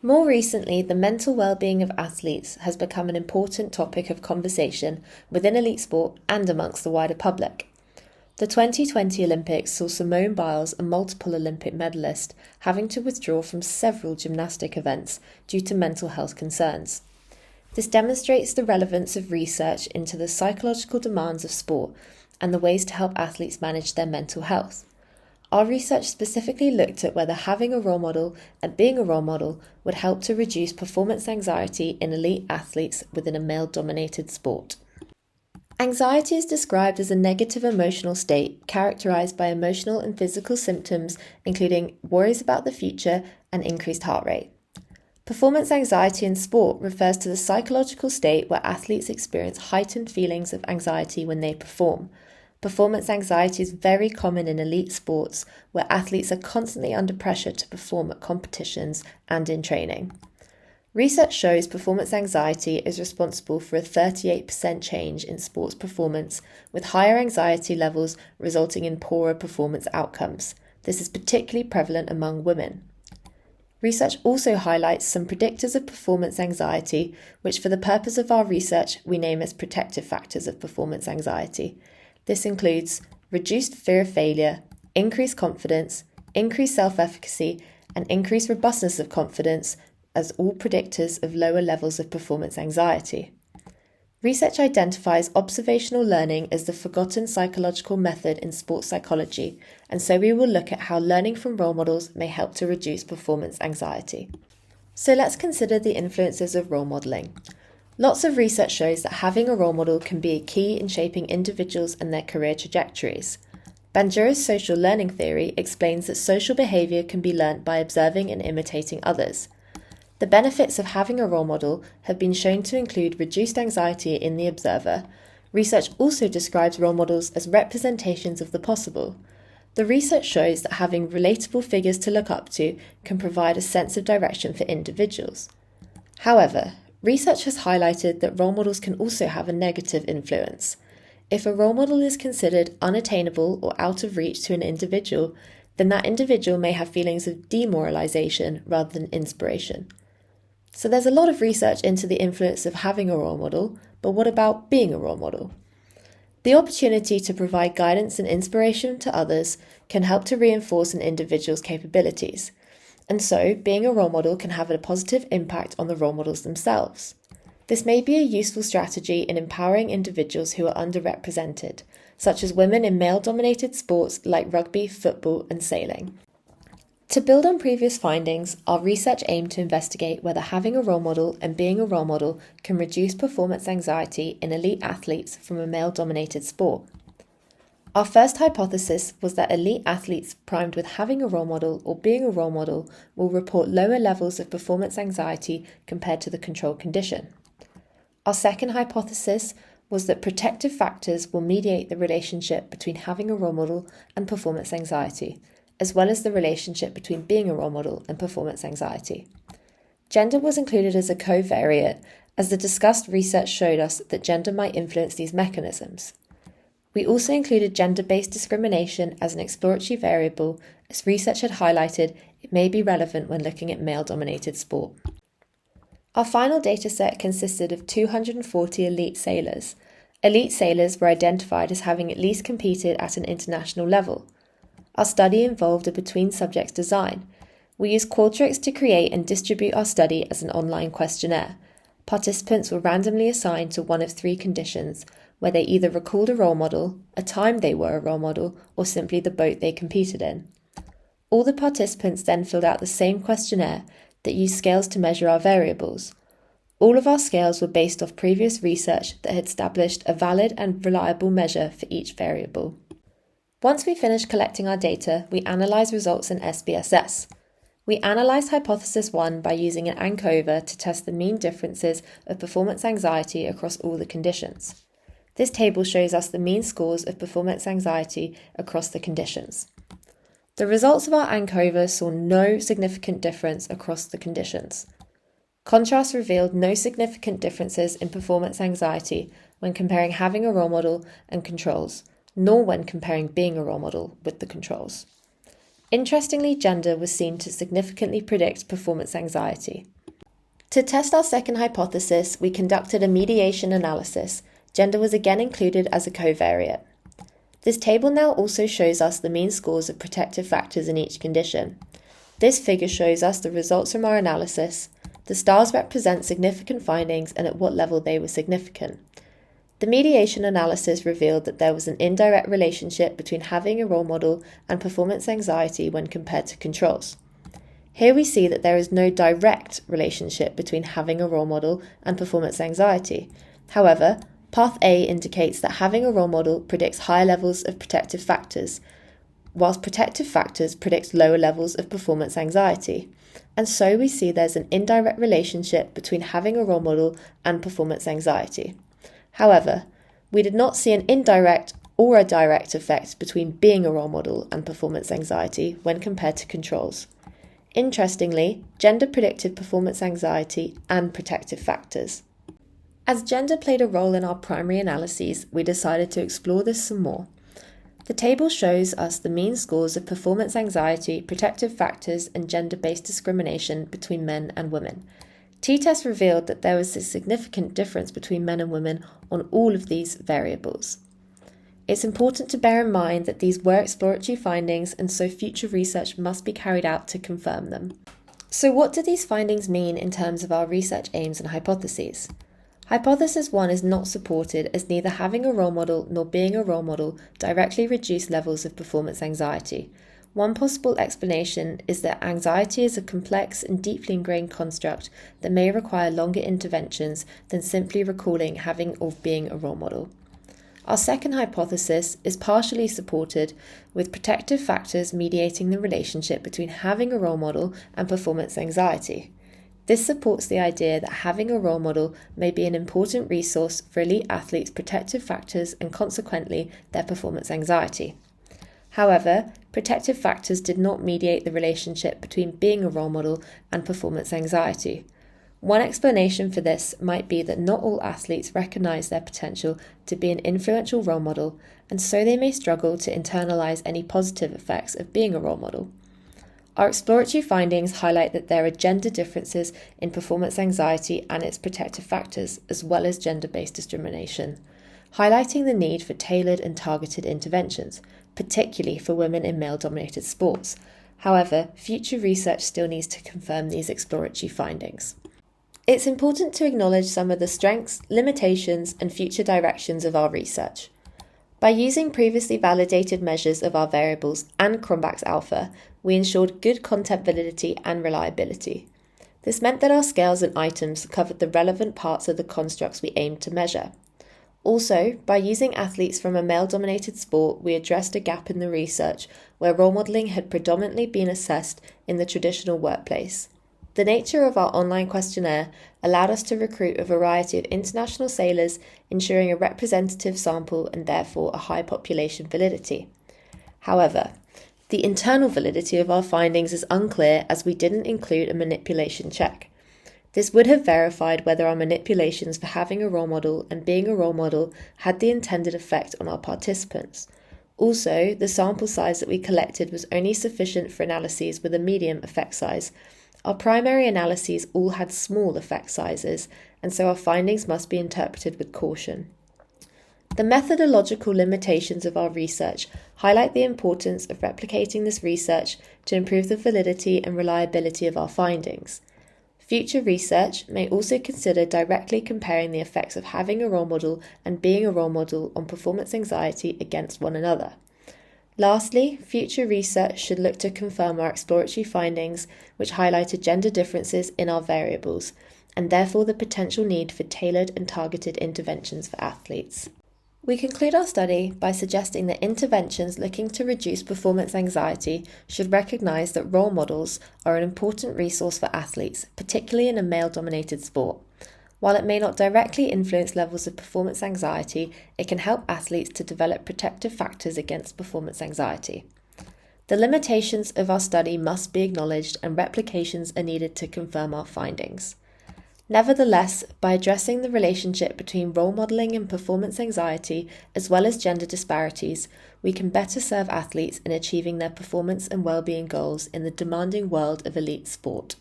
More recently, the mental well-being of athletes has become an important topic of conversation within elite sport and amongst the wider public. The 2020 Olympics saw Simone Biles, a multiple Olympic medalist, having to withdraw from several gymnastic events due to mental health concerns. This demonstrates the relevance of research into the psychological demands of sport and the ways to help athletes manage their mental health. Our research specifically looked at whether having a role model and being a role model would help to reduce performance anxiety in elite athletes within a male-dominated sport. Anxiety is described as a negative emotional state characterized by emotional and physical symptoms, including worries about the future and increased heart rate. Performance anxiety in sport refers to the psychological state where athletes experience heightened feelings of anxiety when they perform. Performance anxiety is very common in elite sports where athletes are constantly under pressure to perform at competitions and in training. Research shows performance anxiety is responsible for a 38% change in sports performance, with higher anxiety levels resulting in poorer performance outcomes. This is particularly prevalent among women. Research also highlights some predictors of performance anxiety, which for the purpose of our research we name as protective factors of performance anxiety. This includes reduced fear of failure, increased confidence, increased self-efficacy, and increased robustness of confidence as all predictors of lower levels of performance anxiety. Research identifies observational learning as the forgotten psychological method in sports psychology, and so we will look at how learning from role models may help to reduce performance anxiety. So let's consider the influences of role modeling. Lots of research shows that having a role model can be a key in shaping individuals and their career trajectories. Bandura's social learning theory explains that social behaviour can be learnt by observing and imitating others. The benefits of having a role model have been shown to include reduced anxiety in the observer. Research also describes role models as representations of the possible. The research shows that having relatable figures to look up to can provide a sense of direction for individuals. However, research has highlighted that role models can also have a negative influence. If a role model is considered unattainable or out of reach to an individual, then that individual may have feelings of demoralization rather than inspiration. So there's a lot of research into the influence of having a role model, but what about being a role model? The opportunity to provide guidance and inspiration to others can help to reinforce an individual's capabilities. And so, being a role model can have a positive impact on the role models themselves. This may be a useful strategy in empowering individuals who are underrepresented, such as women in male-dominated sports like rugby, football, and sailing. To build on previous findings, our research aimed to investigate whether having a role model and being a role model can reduce performance anxiety in elite athletes from a male-dominated sport. Our first hypothesis was that elite athletes primed with having a role model or being a role model will report lower levels of performance anxiety compared to the control condition. Our second hypothesis was that protective factors will mediate the relationship between having a role model and performance anxiety, as well as the relationship between being a role model and performance anxiety. Gender was included as a covariate, as the discussed research showed us that gender might influence these mechanisms. We also included gender-based discrimination as an exploratory variable, as research had highlighted it may be relevant when looking at male-dominated sport. Our final dataset consisted of 240 elite sailors. Elite sailors were identified as having at least competed at an international level. Our study involved a between-subjects design. We used Qualtrics to create and distribute our study as an online questionnaire. Participants were randomly assigned to one of three conditions, where they either recalled a role model, a time they were a role model, or simply the boat they competed in. All the participants then filled out the same questionnaire that used scales to measure our variables. All of our scales were based off previous research that had established a valid and reliable measure for each variable. Once we finished collecting our data, we analysed results in SPSS. We analysed hypothesis 1 by using an ANCOVA to test the mean differences of performance anxiety across all the conditions. This table shows us the mean scores of performance anxiety across the conditions. The results of our ANCOVA saw no significant difference across the conditions. Contrast revealed no significant differences in performance anxiety when comparing having a role model and controls, nor when comparing being a role model with the controls. Interestingly, gender was seen to significantly predict performance anxiety. To test our second hypothesis, we conducted a mediation analysis. Gender was again included as a covariate. This table now also shows us the mean scores of protective factors in each condition. This figure shows us the results from our analysis. The stars represent significant findings and at what level they were significant. The mediation analysis revealed that there was an indirect relationship between having a role model and performance anxiety when compared to controls. Here we see that there is no direct relationship between having a role model and performance anxiety. However, Path A indicates that having a role model predicts higher levels of protective factors, whilst protective factors predict lower levels of performance anxiety. And so we see there's an indirect relationship between having a role model and performance anxiety. However, we did not see an indirect or a direct effect between being a role model and performance anxiety when compared to controls. Interestingly, gender predicted performance anxiety and protective factors. As gender played a role in our primary analyses, we decided to explore this some more. The table shows us the mean scores of performance anxiety, protective factors, and gender-based discrimination between men and women. T-tests revealed that there was a significant difference between men and women on all of these variables. It's important to bear in mind that these were exploratory findings, and so future research must be carried out to confirm them. So what do these findings mean in terms of our research aims and hypotheses? Hypothesis 1 is not supported, as neither having a role model nor being a role model directly reduce levels of performance anxiety. One possible explanation is that anxiety is a complex and deeply ingrained construct that may require longer interventions than simply recalling having or being a role model. Our second hypothesis is partially supported, with protective factors mediating the relationship between having a role model and performance anxiety. This supports the idea that having a role model may be an important resource for elite athletes' protective factors and consequently their performance anxiety. However, protective factors did not mediate the relationship between being a role model and performance anxiety. One explanation for this might be that not all athletes recognize their potential to be an influential role model, and so they may struggle to internalize any positive effects of being a role model. Our exploratory findings highlight that there are gender differences in performance anxiety and its protective factors, as well as gender-based discrimination, highlighting the need for tailored and targeted interventions, particularly for women in male-dominated sports. However, future research still needs to confirm these exploratory findings. It's important to acknowledge some of the strengths, limitations, and future directions of our research. By using previously validated measures of our variables and Cronbach's alpha, we ensured good content validity and reliability. This meant that our scales and items covered the relevant parts of the constructs we aimed to measure. Also, by using athletes from a male-dominated sport, we addressed a gap in the research where role modelling had predominantly been assessed in the traditional workplace. The nature of our online questionnaire allowed us to recruit a variety of international sailors, ensuring a representative sample and therefore a high population validity. However, the internal validity of our findings is unclear, as we didn't include a manipulation check. This would have verified whether our manipulations for having a role model and being a role model had the intended effect on our participants. Also, the sample size that we collected was only sufficient for analyses with a medium effect size. Our primary analyses all had small effect sizes, and so our findings must be interpreted with caution. The methodological limitations of our research highlight the importance of replicating this research to improve the validity and reliability of our findings. Future research may also consider directly comparing the effects of having a role model and being a role model on performance anxiety against one another. Lastly, future research should look to confirm our exploratory findings, which highlighted gender differences in our variables, and therefore the potential need for tailored and targeted interventions for athletes. We conclude our study by suggesting that interventions looking to reduce performance anxiety should recognise that role models are an important resource for athletes, particularly in a male-dominated sport. While it may not directly influence levels of performance anxiety, it can help athletes to develop protective factors against performance anxiety. The limitations of our study must be acknowledged, and replications are needed to confirm our findings. Nevertheless, by addressing the relationship between role modelling and performance anxiety, as well as gender disparities, we can better serve athletes in achieving their performance and well-being goals in the demanding world of elite sport.